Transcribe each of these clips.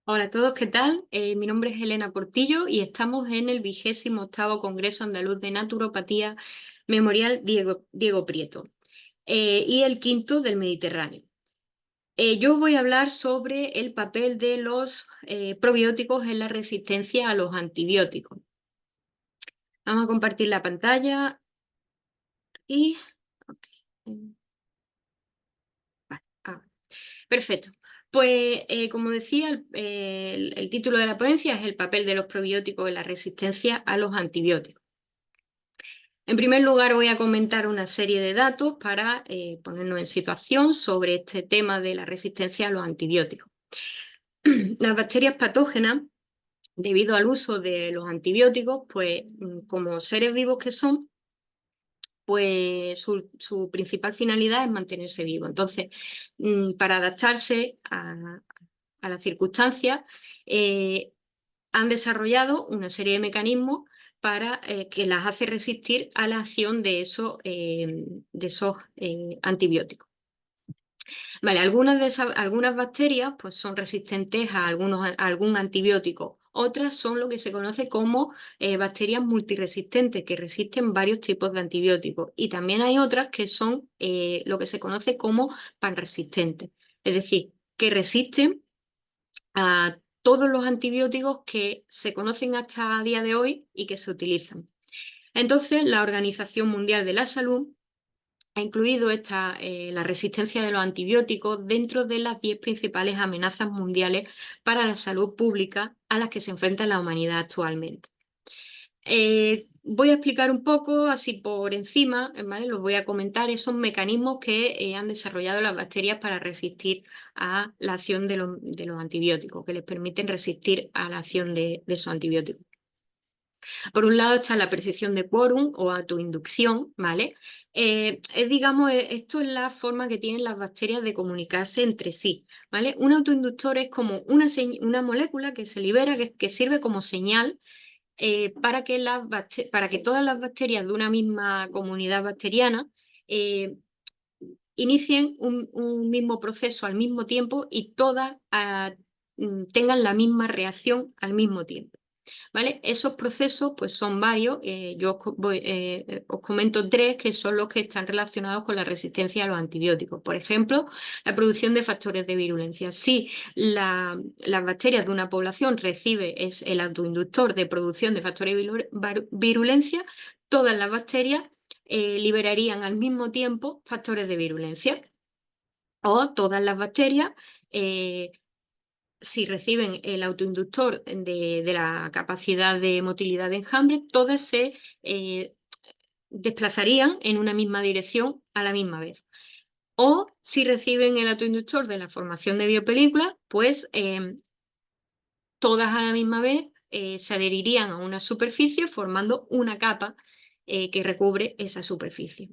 Hola a todos, ¿qué tal? Mi nombre es Elena Portillo y estamos en el 28º Congreso Andaluz de Naturopatía Memorial Diego Prieto y el quinto del Mediterráneo. Yo voy a hablar sobre el papel de los probióticos en la resistencia a los antibióticos. Vamos a compartir la pantalla y... ok, vale, perfecto. Pues, como decía, el título de la ponencia es el papel de los probióticos en la resistencia a los antibióticos. En primer lugar, voy a comentar una serie de datos para ponernos en situación sobre este tema de la resistencia a los antibióticos. Las bacterias patógenas, debido al uso de los antibióticos, pues como seres vivos que son, pues su principal finalidad es mantenerse vivo. Entonces, para adaptarse a las circunstancias, eh, han desarrollado una serie de mecanismos para que las hace resistir a la acción de esos antibióticos. Vale, algunas bacterias pues, son resistentes a algún antibiótico. Otras son lo que se conoce como bacterias multiresistentes, que resisten varios tipos de antibióticos. Y también hay otras que son lo que se conoce como panresistentes, es decir, que resisten a todos los antibióticos que se conocen hasta a día de hoy y que se utilizan. Entonces, la Organización Mundial de la Salud ha incluido la resistencia de los antibióticos dentro de las 10 principales amenazas mundiales para la salud pública a las que se enfrenta la humanidad actualmente. Voy a explicar un poco, así por encima, ¿vale? Los voy a comentar esos mecanismos que han desarrollado las bacterias para resistir a la acción de los antibióticos, que les permiten resistir a la acción de esos antibióticos. Por un lado está la percepción de quórum o autoinducción, ¿vale? Esto es la forma que tienen las bacterias de comunicarse entre sí, ¿vale? Un autoinductor es como una molécula que se libera, que sirve como señal para que todas las bacterias de una misma comunidad bacteriana eh, inicien un mismo proceso al mismo tiempo y todas tengan la misma reacción al mismo tiempo. ¿Vale? Esos procesos pues son varios, yo os comento tres que son los que están relacionados con la resistencia a los antibióticos. Por ejemplo, la producción de factores de virulencia. Si las bacterias de una población es el autoinductor de producción de factores de virulencia, todas las bacterias liberarían al mismo tiempo factores de virulencia. O todas las bacterias eh, si reciben el autoinductor de la capacidad de motilidad de enjambre, todas se desplazarían en una misma dirección a la misma vez. O si reciben el autoinductor de la formación de biopelículas, pues todas a la misma vez se adherirían a una superficie formando una capa que recubre esa superficie.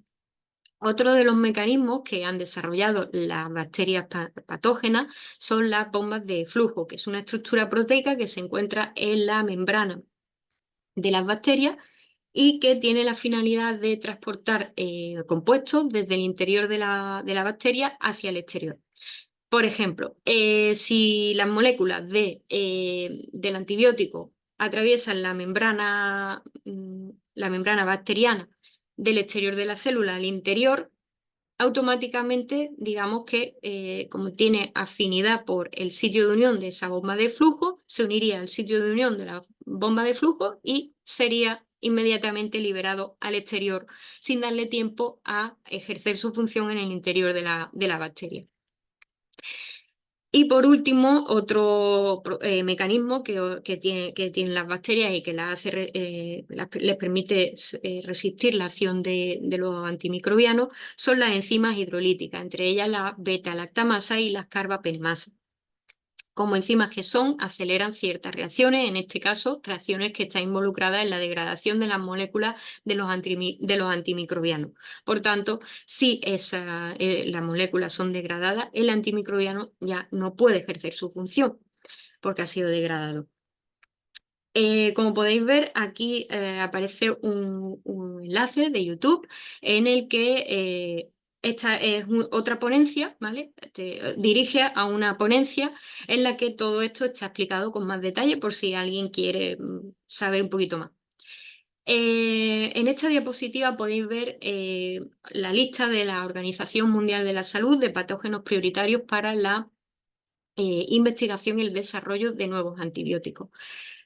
Otro de los mecanismos que han desarrollado las bacterias patógenas son las bombas de flujo, que es una estructura proteica que se encuentra en la membrana de las bacterias y que tiene la finalidad de transportar compuestos desde el interior de la bacteria hacia el exterior. Por ejemplo, si las moléculas del antibiótico atraviesan la membrana bacteriana del exterior de la célula al interior, automáticamente, digamos que como tiene afinidad por el sitio de unión de esa bomba de flujo, se uniría al sitio de unión de la bomba de flujo y sería inmediatamente liberado al exterior sin darle tiempo a ejercer su función en el interior de la bacteria. Y por último, otro mecanismo que tienen las bacterias y que les permite resistir la acción de los antimicrobianos son las enzimas hidrolíticas, entre ellas la beta-lactamasa y las carbapenemasa. Como enzimas que son, aceleran ciertas reacciones, en este caso, reacciones que están involucradas en la degradación de las moléculas de los antimicrobianos. Por tanto, si las moléculas son degradadas, el antimicrobiano ya no puede ejercer su función porque ha sido degradado. Como podéis ver, aquí aparece un enlace de YouTube en el que esta es otra ponencia, ¿vale? Te dirige a una ponencia en la que todo esto está explicado con más detalle por si alguien quiere saber un poquito más. En esta diapositiva podéis ver la lista de la Organización Mundial de la Salud de patógenos prioritarios para la investigación y el desarrollo de nuevos antibióticos.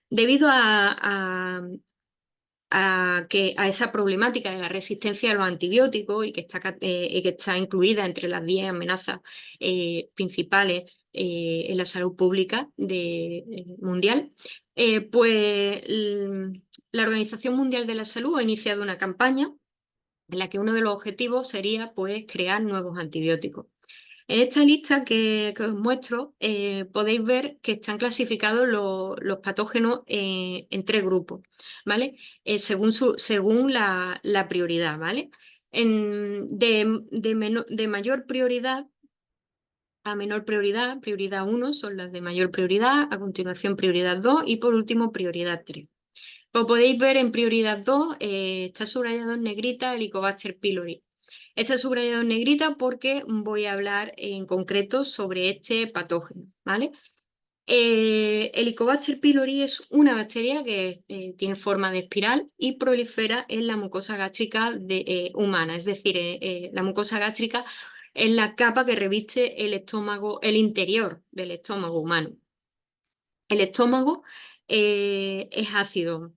Debido a esa problemática de la resistencia a los antibióticos y que está incluida entre las 10 amenazas principales en la salud pública mundial, pues la Organización Mundial de la Salud ha iniciado una campaña en la que uno de los objetivos sería pues, crear nuevos antibióticos. En esta lista que os muestro podéis ver que están clasificados los patógenos en 3 grupos, ¿vale? Según la prioridad, ¿vale? De mayor prioridad a menor prioridad, prioridad 1 son las de mayor prioridad, a continuación prioridad 2 y por último prioridad 3. Como podéis ver en prioridad 2 está subrayado en negrita Helicobacter pylori. Está subrayado en negrita porque voy a hablar en concreto sobre este patógeno, ¿vale? Helicobacter pylori es una bacteria que tiene forma de espiral y prolifera en la mucosa gástrica humana, es decir, la mucosa gástrica es la capa que reviste el estómago, el interior del estómago humano. El estómago es ácido,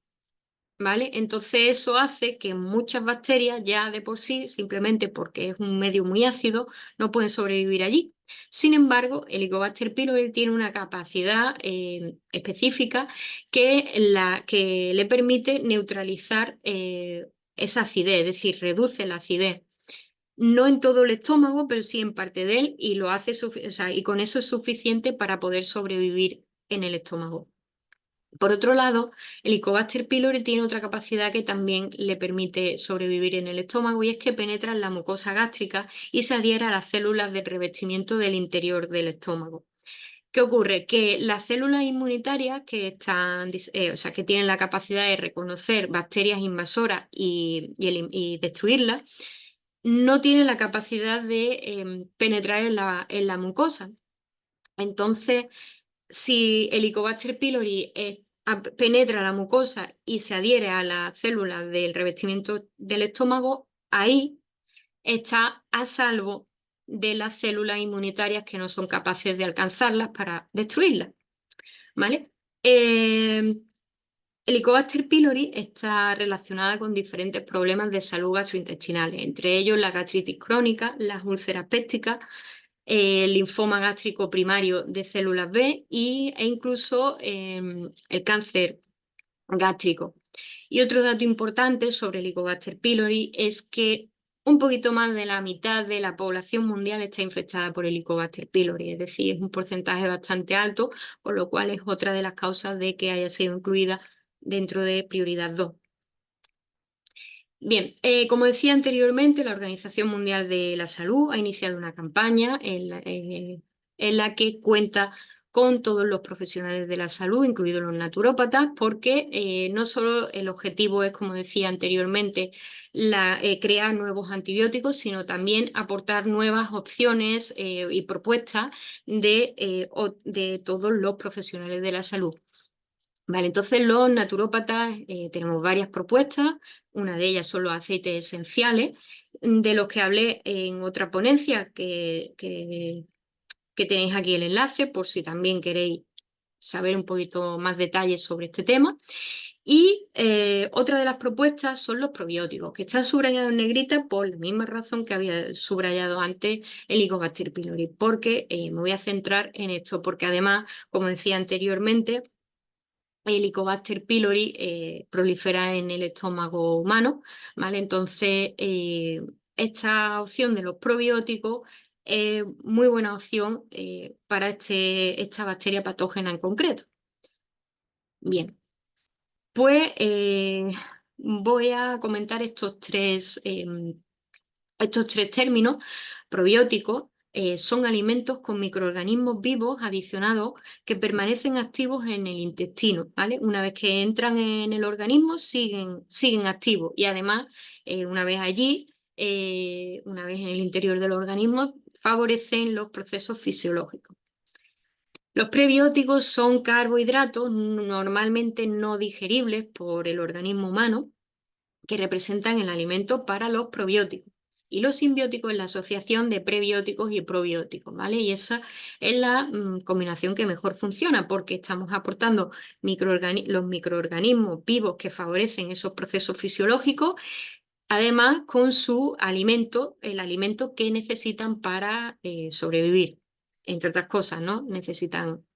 ¿vale? Entonces eso hace que muchas bacterias ya de por sí, simplemente porque es un medio muy ácido, no pueden sobrevivir allí. Sin embargo, el Helicobacter pylori tiene una capacidad específica que le permite neutralizar esa acidez, es decir, reduce la acidez. No en todo el estómago, pero sí en parte de él, y lo hace, o sea, y con eso es suficiente para poder sobrevivir en el estómago. Por otro lado, el Helicobacter pylori tiene otra capacidad que también le permite sobrevivir en el estómago y es que penetra en la mucosa gástrica y se adhiere a las células de revestimiento del interior del estómago. ¿Qué ocurre? Que las células inmunitarias o sea, que tienen la capacidad de reconocer bacterias invasoras y destruirlas, no tienen la capacidad de penetrar en la mucosa. Entonces, si el Helicobacter pylori penetra la mucosa y se adhiere a las células del revestimiento del estómago, ahí está a salvo de las células inmunitarias que no son capaces de alcanzarlas para destruirlas, ¿vale? El Helicobacter pylori está relacionada con diferentes problemas de salud gastrointestinales, entre ellos la gastritis crónica, las úlceras pépticas, el linfoma gástrico primario de células B e incluso el cáncer gástrico. Y otro dato importante sobre el Helicobacter pylori es que un poquito más de la mitad de la población mundial está infectada por el Helicobacter pylori, es decir, es un porcentaje bastante alto, por lo cual es otra de las causas de que haya sido incluida dentro de prioridad 2. Bien, como decía anteriormente, la Organización Mundial de la Salud ha iniciado una campaña en la que cuenta con todos los profesionales de la salud, incluidos los naturópatas, porque no solo el objetivo es, como decía anteriormente, crear nuevos antibióticos, sino también aportar nuevas opciones y propuestas de todos los profesionales de la salud. Vale, entonces los naturópatas tenemos varias propuestas, una de ellas son los aceites esenciales, de los que hablé en otra ponencia que tenéis aquí el enlace por si también queréis saber un poquito más detalles sobre este tema. Y otra de las propuestas son los probióticos, que están subrayados en negrita por la misma razón que había subrayado antes el Helicobacter pylori, porque me voy a centrar en esto, porque además, como decía anteriormente, el Helicobacter pylori prolifera en el estómago humano, ¿vale? Entonces, esta opción de los probióticos es muy buena opción para esta bacteria patógena en concreto. Bien, pues voy a comentar estos tres términos. Probióticos son alimentos con microorganismos vivos adicionados que permanecen activos en el intestino, ¿vale? Una vez que entran en el organismo siguen activos y además, una vez allí, una vez en el interior del organismo, favorecen los procesos fisiológicos. Los prebióticos son carbohidratos normalmente no digeribles por el organismo humano, que representan el alimento para los probióticos. Y los simbióticos es la asociación de prebióticos y probióticos, ¿vale? Y esa es la combinación que mejor funciona, porque estamos aportando los microorganismos vivos que favorecen esos procesos fisiológicos, además con su alimento, el alimento que necesitan para sobrevivir, entre otras cosas, ¿no? Necesitan,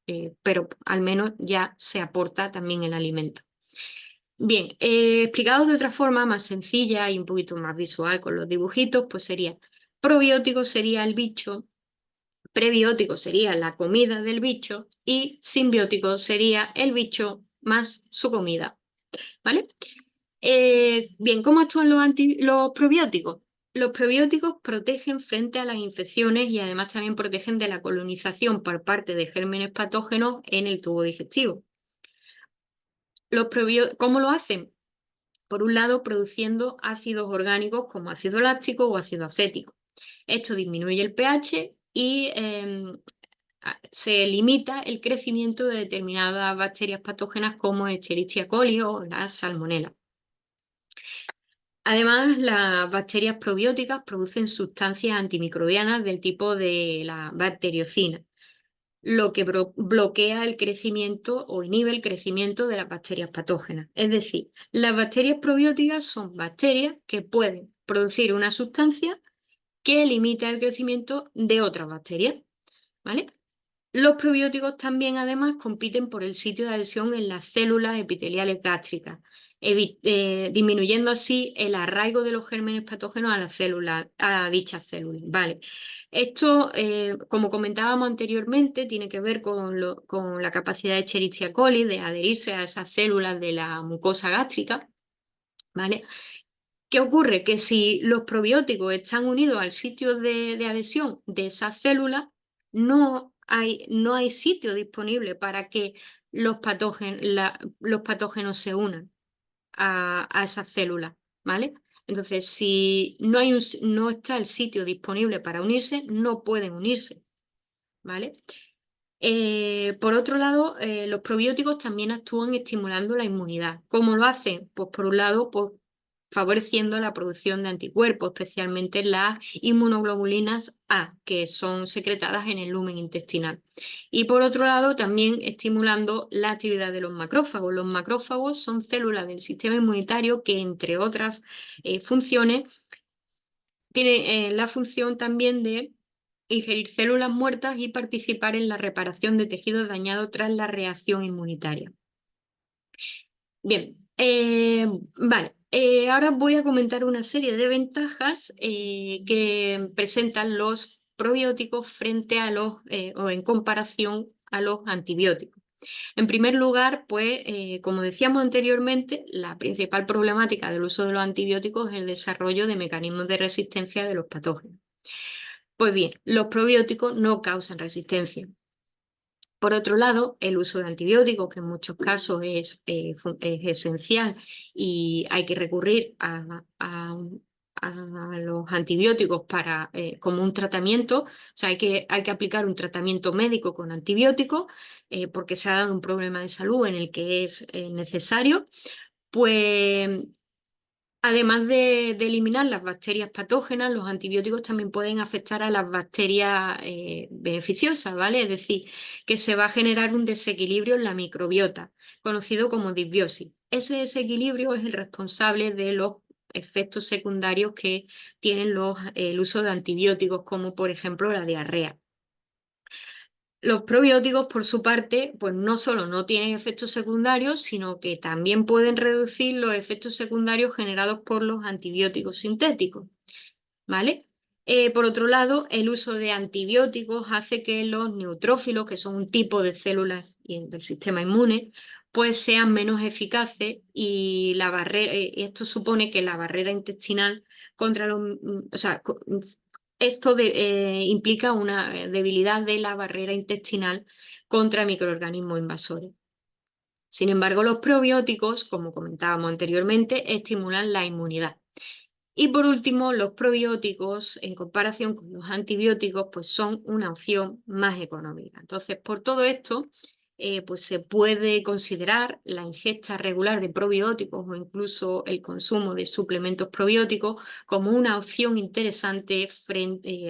pero al menos ya se aporta también el alimento. Bien, explicado de otra forma más sencilla y un poquito más visual con los dibujitos, pues sería: probiótico sería el bicho, prebiótico sería la comida del bicho y simbiótico sería el bicho más su comida, ¿vale? Bien, ¿cómo actúan los probióticos? Los probióticos protegen frente a las infecciones y además también protegen de la colonización por parte de gérmenes patógenos en el tubo digestivo. ¿Cómo lo hacen? Por un lado, produciendo ácidos orgánicos como ácido láctico o ácido acético. Esto disminuye el pH y se limita el crecimiento de determinadas bacterias patógenas como Escherichia coli o la salmonela. Además, las bacterias probióticas producen sustancias antimicrobianas del tipo de la bacteriocina, lo que bloquea el crecimiento o inhibe el crecimiento de las bacterias patógenas. Es decir, las bacterias probióticas son bacterias que pueden producir una sustancia que limita el crecimiento de otras bacterias, ¿vale? Los probióticos también, además, compiten por el sitio de adhesión en las células epiteliales gástricas, disminuyendo así el arraigo de los gérmenes patógenos a las células, a dichas células. Vale. Esto, como comentábamos anteriormente, tiene que ver con la capacidad de Escherichia coli de adherirse a esas células de la mucosa gástrica, ¿vale? ¿Qué ocurre? Que si los probióticos están unidos al sitio de adhesión de esas células, no hay sitio disponible para que los patógenos se unan a esas células, ¿vale? Entonces, si no está el sitio disponible para unirse, no pueden unirse, ¿vale? Por otro lado, los probióticos también actúan estimulando la inmunidad. ¿Cómo lo hacen? Pues por un lado, pues, favoreciendo la producción de anticuerpos, especialmente las inmunoglobulinas A, que son secretadas en el lumen intestinal. Y por otro lado, también estimulando la actividad de los macrófagos. Los macrófagos son células del sistema inmunitario que, entre otras funciones, tienen la función también de ingerir células muertas y participar en la reparación de tejidos dañados tras la reacción inmunitaria. Bien, vale. Ahora voy a comentar una serie de ventajas que presentan los probióticos frente a o en comparación a los antibióticos. En primer lugar, pues, como decíamos anteriormente, la principal problemática del uso de los antibióticos es el desarrollo de mecanismos de resistencia de los patógenos. Pues bien, los probióticos no causan resistencia. Por otro lado, el uso de antibióticos, que en muchos casos es esencial y hay que recurrir a los antibióticos como un tratamiento, o sea, hay que aplicar un tratamiento médico con antibióticos porque se ha dado un problema de salud en el que es necesario, pues además de eliminar las bacterias patógenas, los antibióticos también pueden afectar a las bacterias beneficiosas, ¿vale? Es decir, que se va a generar un desequilibrio en la microbiota, conocido como disbiosis. Ese desequilibrio es el responsable de los efectos secundarios que tienen el uso de antibióticos, como por ejemplo la diarrea. Los probióticos, por su parte, pues no solo no tienen efectos secundarios, sino que también pueden reducir los efectos secundarios generados por los antibióticos sintéticos, ¿vale? Por otro lado, el uso de antibióticos hace que los neutrófilos, que son un tipo de células del sistema inmune, pues sean menos eficaces y esto supone que la barrera intestinal contra o sea, esto implica una debilidad de la barrera intestinal contra microorganismos invasores. Sin embargo, los probióticos, como comentábamos anteriormente, estimulan la inmunidad. Y por último, los probióticos, en comparación con los antibióticos, pues son una opción más económica. Entonces, por todo esto, pues se puede considerar la ingesta regular de probióticos o incluso el consumo de suplementos probióticos como una opción interesante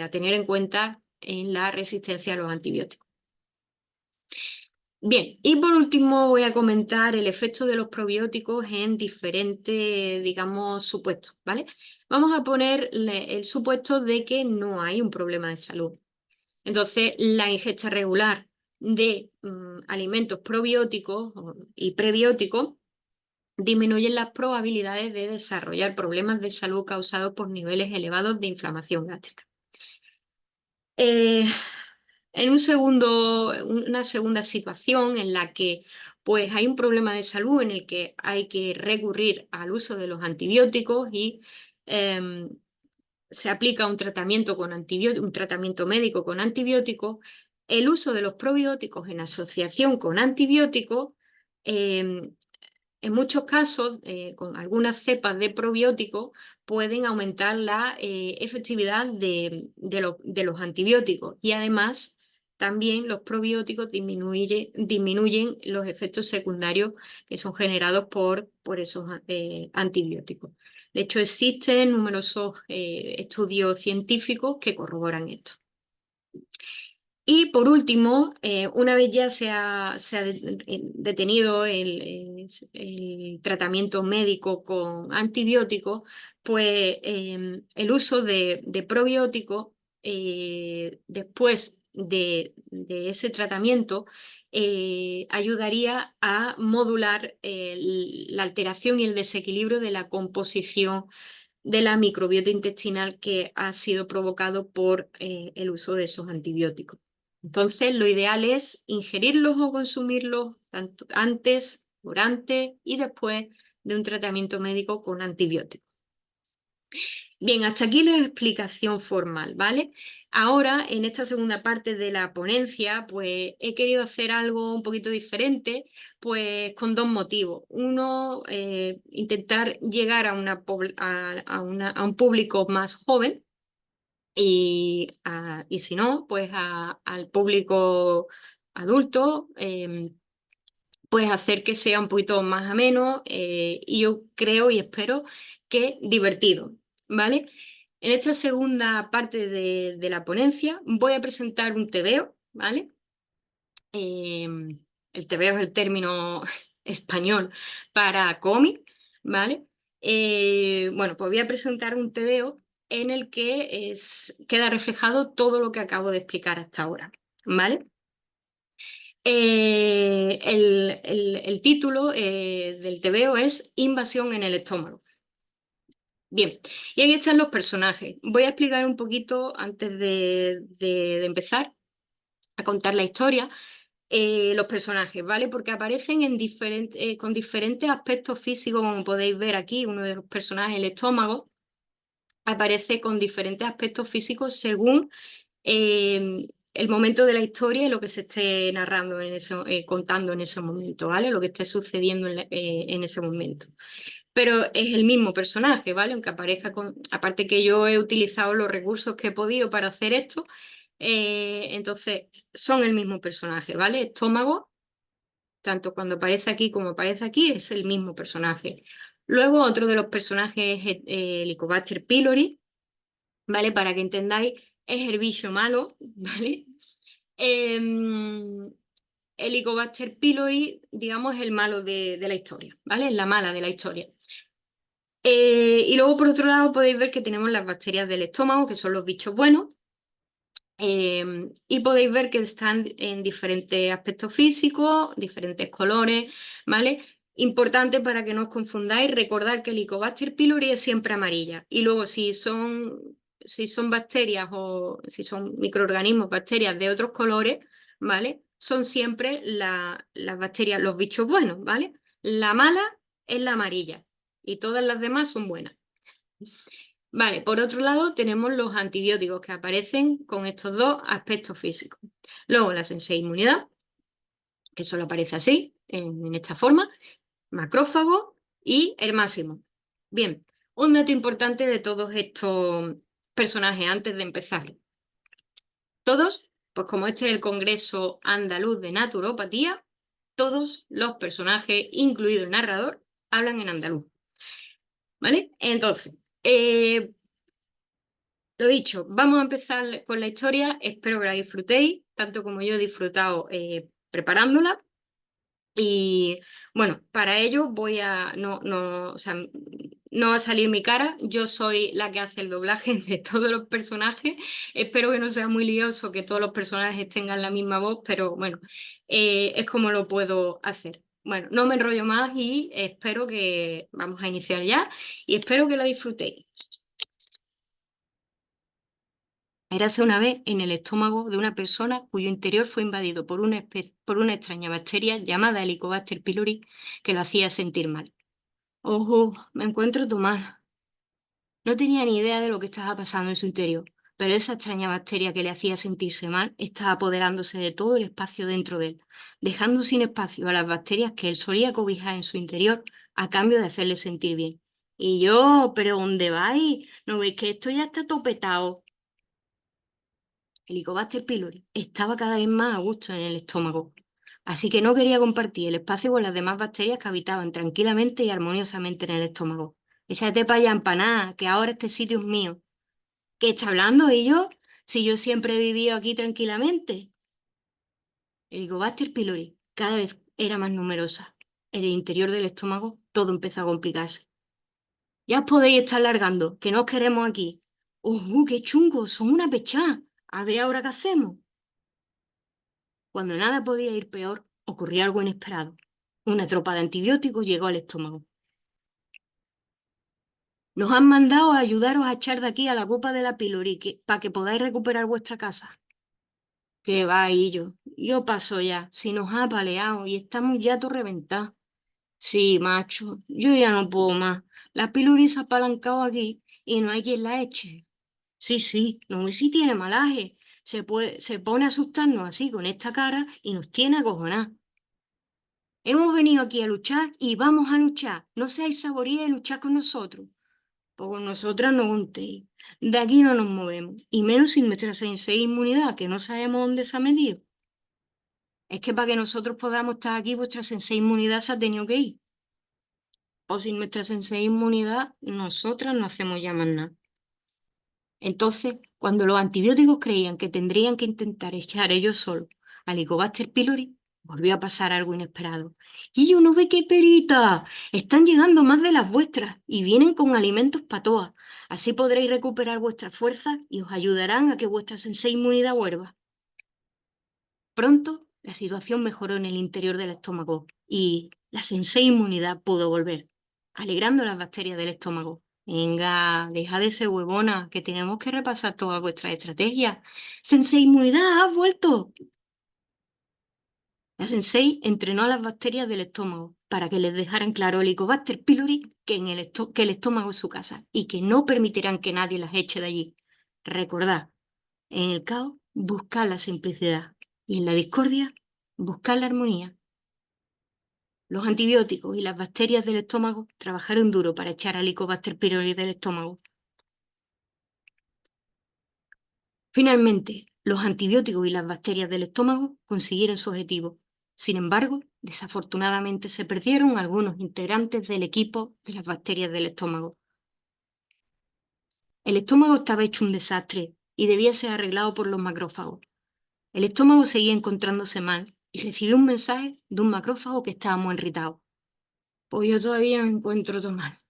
a tener en cuenta en la resistencia a los antibióticos. Bien, y por último voy a comentar el efecto de los probióticos en diferentes, digamos, supuestos, ¿vale? Vamos a poner el supuesto de que no hay un problema de salud. Entonces, la ingesta regular de alimentos probióticos y prebióticos disminuyen las probabilidades de desarrollar problemas de salud causados por niveles elevados de inflamación gástrica. Eh, en una segunda situación en la que pues, hay un problema de salud en el que hay que recurrir al uso de los antibióticos y em, se aplica un tratamiento un tratamiento médico con antibióticos, el uso de los probióticos en asociación con antibióticos em, en muchos casos, con algunas cepas de probióticos, pueden aumentar la efectividad de los antibióticos y además también los probióticos disminuyen los efectos secundarios que son generados por esos antibióticos. De hecho, existen numerosos estudios científicos que corroboran esto. Y por último, una vez ya se ha detenido el tratamiento médico con antibióticos, pues el uso de probióticos después de ese tratamiento ayudaría a modular la alteración y el desequilibrio de la composición de la microbiota intestinal que ha sido provocado por el uso de esos antibióticos. Entonces, lo ideal es ingerirlos o consumirlos tanto antes, durante y después de un tratamiento médico con antibióticos. Bien, hasta aquí la explicación formal, ¿vale? Ahora, en esta segunda parte de la ponencia, pues he querido hacer algo un poquito diferente, pues con dos motivos. Uno, intentar llegar a un público más joven y si no, pues al público adulto, pues hacer que sea un poquito más ameno y yo creo y espero que divertido, ¿vale? En esta segunda parte de la ponencia voy a presentar un tebeo, ¿vale? El tebeo es el término español para cómic, ¿vale? Bueno, pues voy a presentar un tebeo en el que queda reflejado todo lo que acabo de explicar hasta ahora, ¿vale? El título del tebeo es Invasión en el estómago. Bien, y aquí están los personajes. Voy a explicar un poquito antes de empezar a contar la historia, los personajes, ¿vale? Porque aparecen con diferentes aspectos físicos, como podéis ver aquí, uno de los personajes, el estómago, aparece con diferentes aspectos físicos según el momento de la historia y lo que se esté narrando contando en ese momento, ¿vale? Lo que esté sucediendo en ese momento. Pero es el mismo personaje, ¿vale? Aunque aparezca aparte que yo he utilizado los recursos que he podido para hacer esto, entonces son el mismo personaje, ¿vale? Estómago, tanto cuando aparece aquí como aparece aquí, es el mismo personaje. Luego otro de los personajes es Helicobacter pylori, ¿vale? Para que entendáis, es el bicho malo, ¿vale? Em, Helicobacter pylori, digamos, es el malo de la historia, ¿vale? Es la mala de la historia. Y luego, por otro lado, podéis ver que tenemos las bacterias del estómago, que son los bichos buenos, y podéis ver que están en diferentes aspectos físicos, diferentes colores, ¿vale? Importante para que no os confundáis, recordar que el Helicobacter pylori es siempre amarilla. Y luego, si son bacterias o si son microorganismos, bacterias de otros colores, ¿vale? Son siempre las bacterias, los bichos buenos, ¿vale? La mala es la amarilla y todas las demás son buenas. Vale, por otro lado tenemos los antibióticos que aparecen con estos dos aspectos físicos. Luego la inmunidad, que solo aparece así, en esta forma, macrófago y el máximo. Bien, Un dato importante de todos estos personajes antes de empezar. Todos, pues como este es el Congreso Andaluz de Naturopatía, todos los personajes, incluido el narrador, hablan en andaluz. ¿Vale? Entonces, lo dicho, vamos a empezar con la historia. Espero que la disfrutéis, tanto como yo he disfrutado preparándola. Y bueno, para ello voy a, o sea, no va a salir mi cara, yo soy la que hace el doblaje de todos los personajes, espero que no sea muy lioso que todos los personajes tengan la misma voz, pero bueno, es como lo puedo hacer. Bueno, no me enrollo más y espero que, vamos a iniciar ya, y espero que la disfrutéis. Érase una vez en el estómago de una persona cuyo interior fue invadido por una extraña bacteria llamada Helicobacter pylori que lo hacía sentir mal. Ojo, me encuentro mal. No tenía ni idea de lo que estaba pasando en su interior, pero esa extraña bacteria que le hacía sentirse mal estaba apoderándose de todo el espacio dentro de él, dejando sin espacio a las bacterias que él solía cobijar en su interior a cambio de hacerle sentir bien. Y yo, ¿pero dónde vais? ¿No veis que esto ya está topetado? El Helicobacter pylori estaba cada vez más a gusto en el estómago, así que no quería compartir el espacio con las demás bacterias que habitaban tranquilamente y armoniosamente en el estómago. Échate para allá, empanada, que ahora este sitio es mío. ¿Qué está hablando ellos? Si yo siempre he vivido aquí tranquilamente. El Helicobacter pylori cada vez era más numerosa. En el interior del estómago todo empezó a complicarse. Ya os podéis estar largando, que no os queremos aquí. ¡Qué chungo! Son una pechá. A ver ahora qué hacemos. Cuando nada podía ir peor, ocurría algo inesperado. Una tropa de antibióticos llegó al estómago. Nos han mandado a ayudaros a echar de aquí a la copa de la pylori para que podáis recuperar vuestra casa. Que va, y yo paso ya. Si nos ha paleado y estamos ya todo reventados. Sí, macho, yo ya no puedo más. La pylori se ha apalancado aquí y no hay quien la eche. Sí, no sé si tiene malaje. Se pone a asustarnos así con esta cara y nos tiene acojonados. Hemos venido aquí a luchar y vamos a luchar. No seáis saborías de luchar con nosotros. Pues con nosotras no contéis. De aquí no nos movemos. Y menos sin nuestra sensei inmunidad, que no sabemos dónde se ha metido. Es que para que nosotros podamos estar aquí, vuestra sensei inmunidad se ha tenido que ir. Pues sin nuestra sensei inmunidad, nosotras no hacemos ya más nada. Entonces, cuando los antibióticos creían que tendrían que intentar echar ellos solos al Helicobacter pylori, volvió a pasar algo inesperado. ¡Y yo no ve qué perita! Están llegando más de las vuestras y vienen con alimentos para todas. Así podréis recuperar vuestras fuerzas y os ayudarán a que vuestra sensei inmunidad vuelva. Pronto, la situación mejoró en el interior del estómago y la sensei inmunidad pudo volver, alegrando las bacterias del estómago. Venga, deja de ser huevona, que tenemos que repasar todas vuestras estrategias. ¡Sensei inmunidad, has vuelto! La sensei entrenó a las bacterias del estómago para que les dejaran claro el Helicobacter pylori que el estómago es su casa y que no permitirán que nadie las eche de allí. Recordad, en el caos, buscad la simplicidad y en la discordia, buscad la armonía. Los antibióticos y las bacterias del estómago trabajaron duro para echar al Helicobacter pylori del estómago. Finalmente, los antibióticos y las bacterias del estómago consiguieron su objetivo. Sin embargo, desafortunadamente se perdieron algunos integrantes del equipo de las bacterias del estómago. El estómago estaba hecho un desastre y debía ser arreglado por los macrófagos. El estómago seguía encontrándose mal y recibió un mensaje de un macrófago que estaba muy irritado. Pues yo todavía me encuentro todo mal.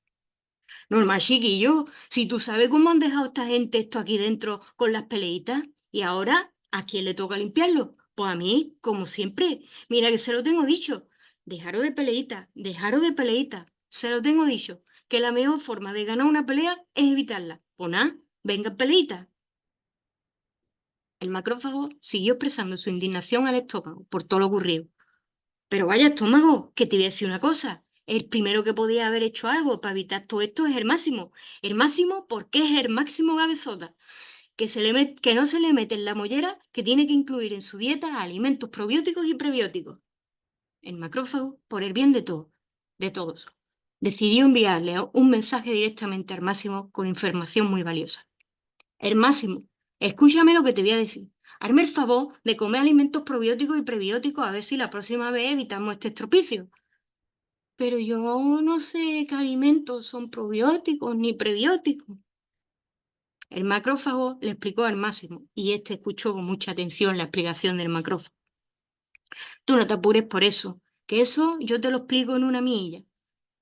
Normal, chiquillo, si tú sabes cómo han dejado esta gente esto aquí dentro con las peleitas, y ahora, ¿a quién le toca limpiarlo? Pues a mí, como siempre. Mira que se lo tengo dicho. Dejaros de peleita. Se lo tengo dicho. Que la mejor forma de ganar una pelea es evitarla. Pues nada, venga peleita. El macrófago siguió expresando su indignación al estómago por todo lo ocurrido. Pero vaya estómago, que te voy a decir una cosa. El primero que podía haber hecho algo para evitar todo esto es el Máximo. El Máximo, porque es el máximo cabezota. Que no se le mete en la mollera que tiene que incluir en su dieta alimentos probióticos y prebióticos. El macrófago, por el bien de todos. decidió enviarle un mensaje directamente al Máximo con información muy valiosa. El Máximo, escúchame lo que te voy a decir. Hazme el favor de comer alimentos probióticos y prebióticos a ver si la próxima vez evitamos este estropicio. Pero yo no sé qué alimentos son probióticos ni prebióticos. El macrófago le explicó al Máximo y este escuchó con mucha atención la explicación del macrófago. Tú no te apures por eso, que eso yo te lo explico en una milla.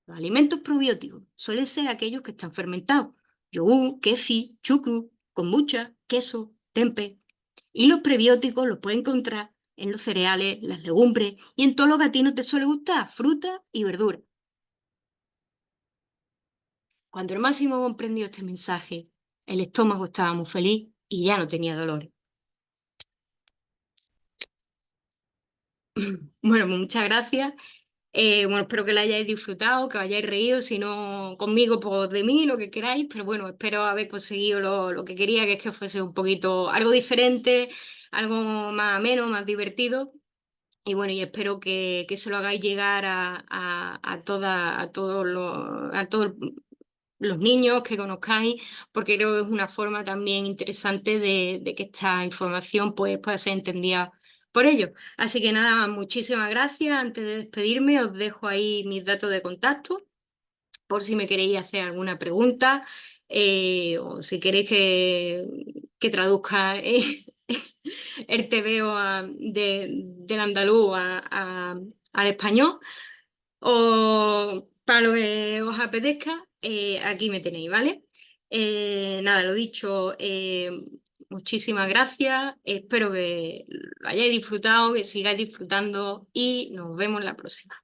Los alimentos probióticos suelen ser aquellos que están fermentados. Yogur, kefir, chucrut, kombucha, queso, tempe. Y los prebióticos los puedes encontrar en los cereales, las legumbres y en todo lo que a ti no te suele gustar, fruta y verdura. Cuando el Máximo comprendió este mensaje, el estómago estaba muy feliz y ya no tenía dolores. Bueno, pues muchas gracias. Bueno, espero que la hayáis disfrutado, que hayáis reído, si no conmigo, pues de mí, lo que queráis, pero bueno, espero haber conseguido lo que quería, que es que fuese un poquito algo diferente, algo más ameno, más divertido. Y bueno, y espero que se lo hagáis llegar a todos los niños que conozcáis, porque creo que es una forma también interesante de que esta información pues, pueda ser entendida por ellos. Así que nada, muchísimas gracias. Antes de despedirme, os dejo ahí mis datos de contacto por si me queréis hacer alguna pregunta o si queréis que traduzca el TVO del andaluz al español o para lo que os apetezca, aquí me tenéis, ¿vale? Nada, lo dicho, muchísimas gracias, espero que lo hayáis disfrutado, que sigáis disfrutando y nos vemos la próxima.